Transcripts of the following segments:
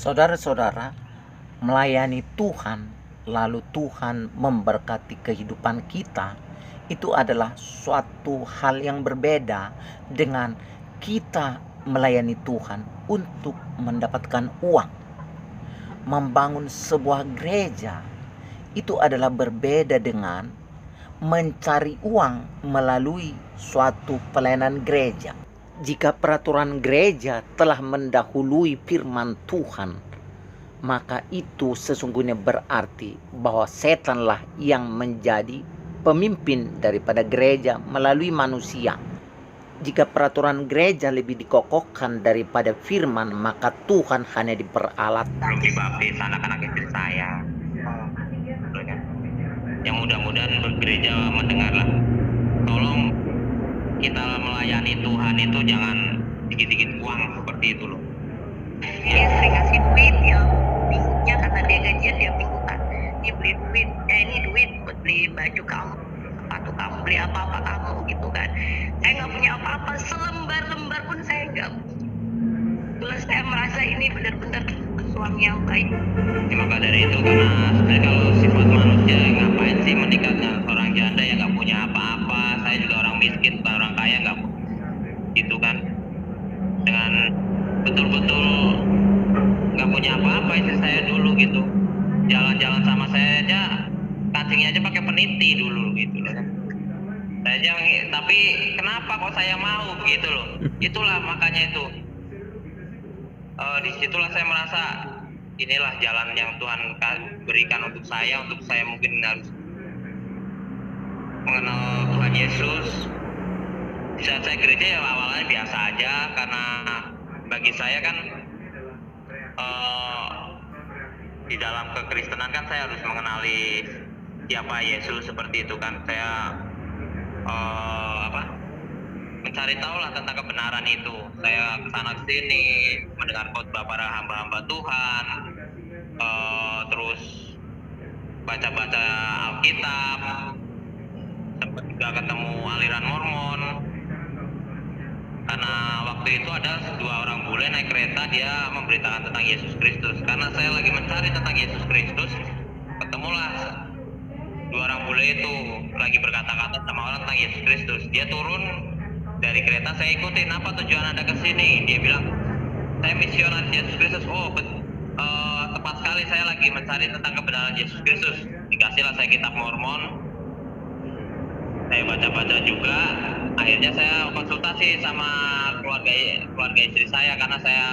Saudara-saudara, melayani Tuhan, lalu Tuhan memberkati kehidupan kita, itu adalah suatu hal yang berbeda dengan kita melayani Tuhan untuk mendapatkan uang. Membangun sebuah gereja itu adalah berbeda dengan mencari uang melalui suatu pelayanan gereja. Jika peraturan gereja telah mendahului firman Tuhan, maka itu sesungguhnya berarti bahwa setanlah yang menjadi pemimpin daripada gereja melalui manusia. Jika peraturan gereja lebih dikokohkan daripada firman, maka Tuhan hanya diperalat. Belum dibaptis anak-anak istri saya. Yang mudah-mudahan bergereja mendengarlah. Tolong kita melayani Tuhan itu jangan dikit-dikit uang seperti itu loh. Dia sering kasih duit ya minggunya, karena dia gajian dia mingguan, dia beli duit, ini duit buat beli baju kamu, sepatu kamu, beli apa-apa kamu gitu kan. Saya nggak punya apa-apa, selembar-lembar pun saya nggak punya. Terus saya merasa ini benar-benar suami yang baik. Ya, maka dari itu, karena sebenarnya kalau sifat manusia ngapain sih menikah dengan seorang janda yang nggak punya apa-apa. Saya juga orang miskin, bukan orang kaya, nggak gitu kan. Dengan betul-betul nggak punya apa-apa istri saya dulu gitu. Jalan-jalan sama saya aja, kancingnya aja pakai peniti dulu gitu loh. Saya aja, tapi kenapa kok saya mau gitu loh. Itulah makanya itu. Disitulah saya merasa inilah jalan yang Tuhan berikan untuk saya mungkin harus mengenal Tuhan Yesus. Di saat saya gereja ya awalnya biasa aja, karena bagi saya kan di dalam kekristenan kan saya harus mengenali siapa Yesus seperti itu kan. Saya mencari tahu lah tentang kebenaran itu. Saya kesana sini mendengar khotbah para hamba-hamba Tuhan, terus baca-baca Alkitab, sempat juga ketemu aliran Mormon. Karena waktu itu ada 2 orang bule naik kereta, dia memberitakan tentang Yesus Kristus. Karena saya lagi mencari tentang Yesus Kristus, ketemulah 2 orang bule itu lagi berkata-kata sama orang tentang Yesus Kristus. Dia turun dari kereta, saya ikutin, apa tujuan Anda ke sini? Dia bilang, saya misionaris Yesus Kristus. Tepat sekali, saya lagi mencari tentang kebenaran Yesus Kristus. Dikasihlah saya kitab Mormon. Saya baca-baca juga. Akhirnya saya konsultasi sama keluarga istri saya, karena saya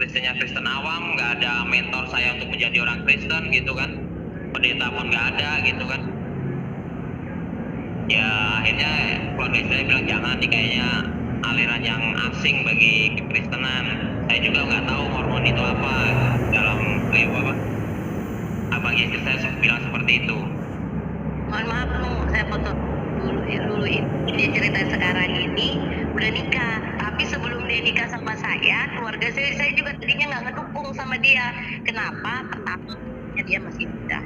Kristennya Kristen awam, nggak ada mentor saya untuk menjadi orang Kristen gitu kan. Pendeta pun nggak ada gitu kan. Ya akhirnya keluarga saya bilang jangan, ini kayaknya aliran yang asing bagi kekristenan. Saya juga nggak tahu Mormon itu apa. Dalam abang istri saya bilang seperti itu. Mohon maaf saya foto dulu dia cerita sekarang ini udah nikah, tapi sebelum dia nikah sama saya, keluarga saya juga tadinya nggak ngedukung sama dia. Kenapa? Pertama, dia masih muda,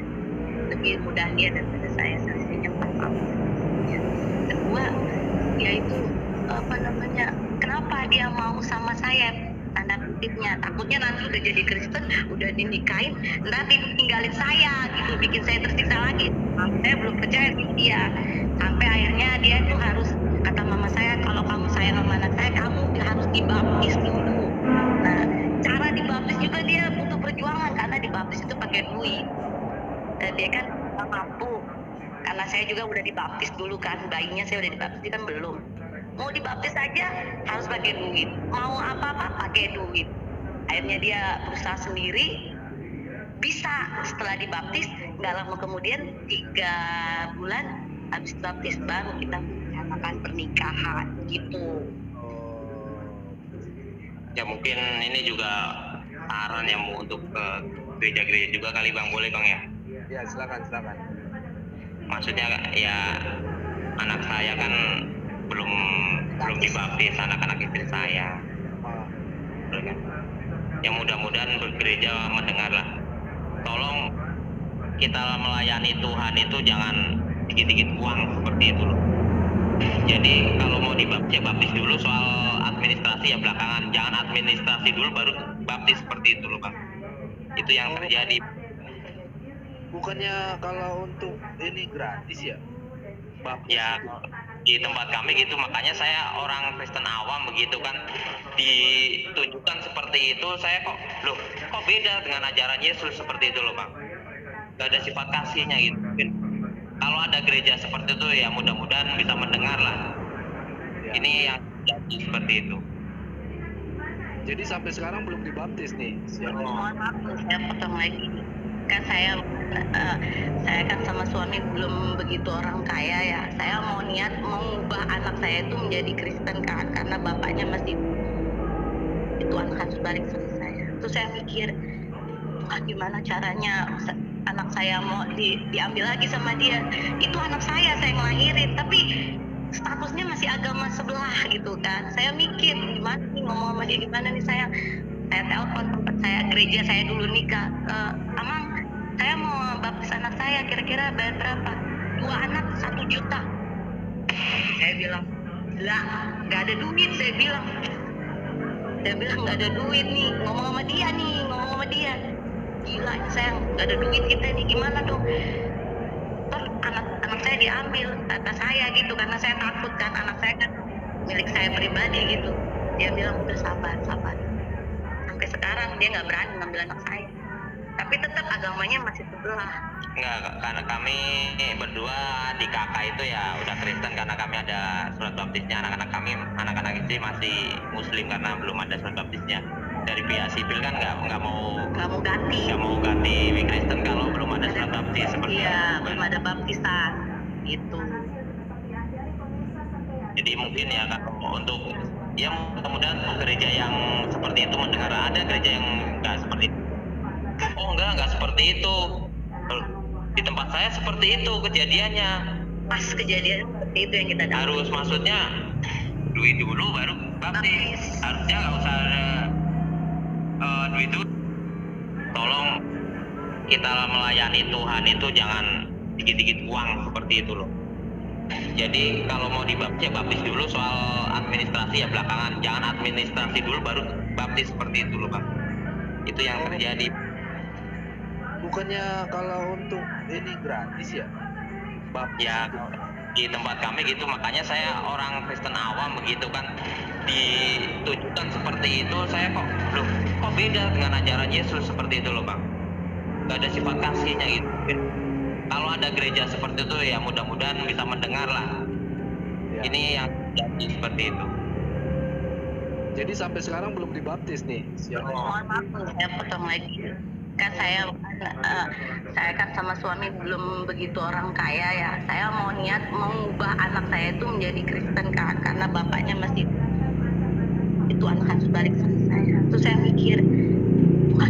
lebih muda dia daripada saya yang pertama. Kedua, dia itu kenapa dia mau sama saya, tanda kutipnya, takutnya nanti udah jadi Kristen, udah dinikahin, nanti tinggalin saya gitu, bikin saya tersiksa lagi. Saya belum percaya sama dia, sampai akhirnya dia tuh harus, kata mama saya, kalau kamu sayang sama anak saya, kamu harus dibaptis dulu. Nah, cara dibaptis juga dia butuh perjuangan, karena dibaptis itu pakai duit, dan dia kan nggak mampu. Karena saya juga udah dibaptis dulu kan, bayinya saya udah dibaptis, dia kan belum. Mau dibaptis aja harus pakai duit, mau apa-apa pakai duit. Akhirnya dia berusaha sendiri, bisa. Setelah dibaptis, nggak lama kemudian 3 bulan habis baptis baru kita menyatakan pernikahan gitu. Ya mungkin ini juga saran yang untuk gereja-gereja juga kali Bang, boleh Bang ya? Ya silakan. Maksudnya ya anak saya kan belum dibaptis, anak-anak istri saya. Yang mudah-mudahan bergereja mendengarlah. Tolong kita melayani Tuhan itu jangan dikit-dikit uang seperti itu loh. Jadi kalau mau dibaptis dulu, soal administrasi ya belakangan. Jangan administrasi dulu baru baptis seperti itu loh Bang. Itu yang terjadi. Bukannya kalau untuk ini gratis ya? Baptis Ya, itu. di tempat kami gitu, makanya saya orang Kristen awam begitu kan, ditunjukkan seperti itu, saya kok beda dengan ajaran Yesus seperti itu loh bang. Gak ada sifat kasihnya gitu. Kalau ada gereja seperti itu ya mudah-mudahan bisa mendengar lah. Ya. Ini yang jadi seperti itu. Jadi sampai sekarang belum dibaptis nih. Siapa? Mohon maaf nih, saya potong lagi. Kan saya kan sama suami belum begitu orang kaya ya. Saya mau niat mengubah anak saya itu menjadi Kristen kan, karena bapaknya masih itu anak harus balik sama saya. Terus saya mikir, gimana caranya anak saya mau diambil lagi sama dia. Itu anak saya ngelahirin, tapi statusnya masih agama sebelah gitu kan. Saya mikir gimana nih ngomong sama dia, gimana nih saya telepon tempat saya, gereja saya dulu nikah. Amang, saya mau baptis anak saya, kira-kira bayar berapa? 2 anak 1 juta. Saya bilang, lah nggak ada duit. Saya bilang nggak ada duit nih, ngomong sama dia. Gila, saya nggak ada duit kita nih, gimana dong? Terus anak saya diambil kata saya gitu, karena saya takut kan, anak saya kan milik saya pribadi gitu. Dia bilang udah sabar. Sampai sekarang dia nggak berani ngambil anak saya, tapi tetap agamanya masih sebelah. Enggak, karena kami berdua di kakak itu ya udah Kristen, karena kami ada surat baptisnya. Anak-anak istri masih Muslim karena belum ada surat baptisnya. Dari pihak sipil kan nggak mau ganti Kristen kalau belum ada surat baptis seperti Iya, itu. belum ada baptisan gitu. Jadi mungkin ya kalau untuk ya mudah-mudahan gereja yang seperti itu mendengar. Ada gereja yang nggak seperti itu. Oh nggak seperti itu. Di tempat saya seperti itu kejadiannya. Pas kejadian seperti itu yang kita dapat. Harus maksudnya duit dulu baru baptis. Harusnya nggak usah ada duit dulu. Tolong kita melayani Tuhan itu jangan dikit-dikit uang seperti itu loh. Jadi kalau mau dibaptis ya baptis dulu, soal administrasi ya belakangan. Jangan administrasi dulu baru baptis seperti itu loh bang. Itu yang terjadi. Bukannya kalau untuk ini gratis ya? Baptis Ya, itu. di tempat kami gitu, makanya saya orang Kristen awam begitu kan, ditunjukkan seperti itu, saya kok beda dengan ajaran Yesus seperti itu loh bang. Gak ada sifat kasihnya gitu. Kalau ada gereja seperti itu ya mudah-mudahan bisa mendengar lah. Ya. Ini yang jadi seperti itu. Jadi sampai sekarang belum dibaptis nih. Siapa? Mohon maaf nih, saya potong lagi. Kan saya kan sama suami belum begitu orang kaya ya. Saya mau niat mengubah anak saya itu menjadi Kristen kan, karena bapaknya masih itu anak harus balik sama saya. Terus saya mikir,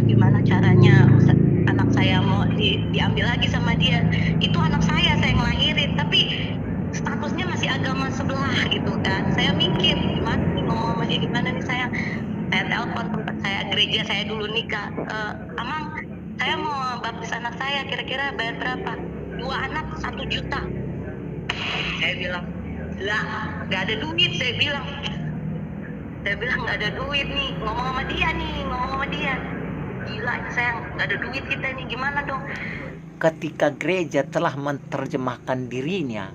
gimana caranya anak saya mau diambil lagi sama dia. Itu anak saya ngelahirin, tapi statusnya masih agama sebelah gitu kan. Saya mikir gimana nih ngomong sama dia, gimana nih saya telepon tempat saya, gereja saya dulu nikah. Amang, saya mau baptis anak saya, kira-kira bayar berapa? 2 anak 1 juta. Saya bilang, lah nggak ada duit. Saya bilang nggak ada duit nih, ngomong sama dia. Gila, saya nggak ada duit kita nih, gimana dong? Ketika gereja telah menerjemahkan dirinya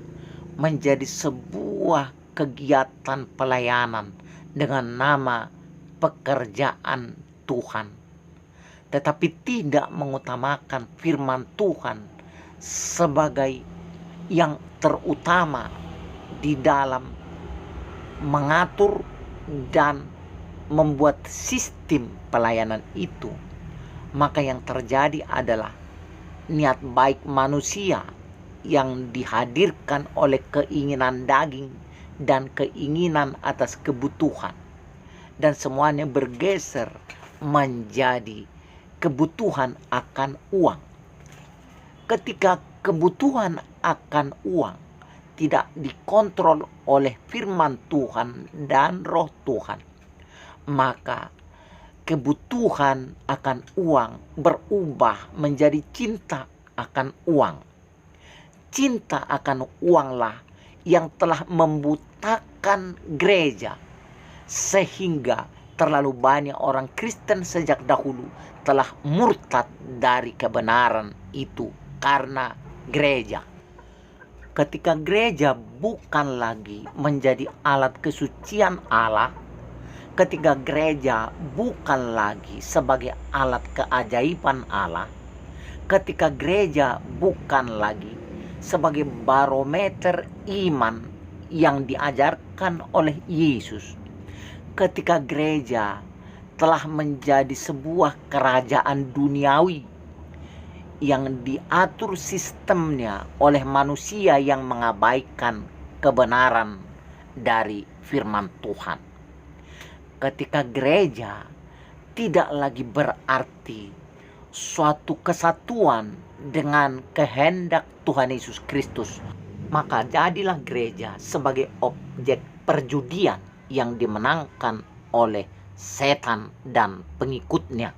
menjadi sebuah kegiatan pelayanan dengan nama pekerjaan Tuhan, tetapi tidak mengutamakan firman Tuhan sebagai yang terutama di dalam mengatur dan membuat sistem pelayanan itu, maka yang terjadi adalah niat baik manusia yang dihadirkan oleh keinginan daging dan keinginan atas kebutuhan, dan semuanya bergeser menjadi kebutuhan akan uang. Ketika kebutuhan akan uang tidak dikontrol oleh firman Tuhan dan roh Tuhan, maka kebutuhan akan uang berubah menjadi cinta akan uang. Cinta akan uanglah yang telah membutakan gereja, sehingga terlalu banyak orang Kristen sejak dahulu telah murtad dari kebenaran itu karena gereja. Ketika gereja bukan lagi menjadi alat kesucian Allah, ketika gereja bukan lagi sebagai alat keajaiban Allah, ketika gereja bukan lagi sebagai barometer iman yang diajarkan oleh Yesus, ketika gereja telah menjadi sebuah kerajaan duniawi yang diatur sistemnya oleh manusia yang mengabaikan kebenaran dari firman Tuhan. Ketika gereja tidak lagi berarti suatu kesatuan dengan kehendak Tuhan Yesus Kristus, maka jadilah gereja sebagai objek perjudian yang dimenangkan oleh setan dan pengikutnya.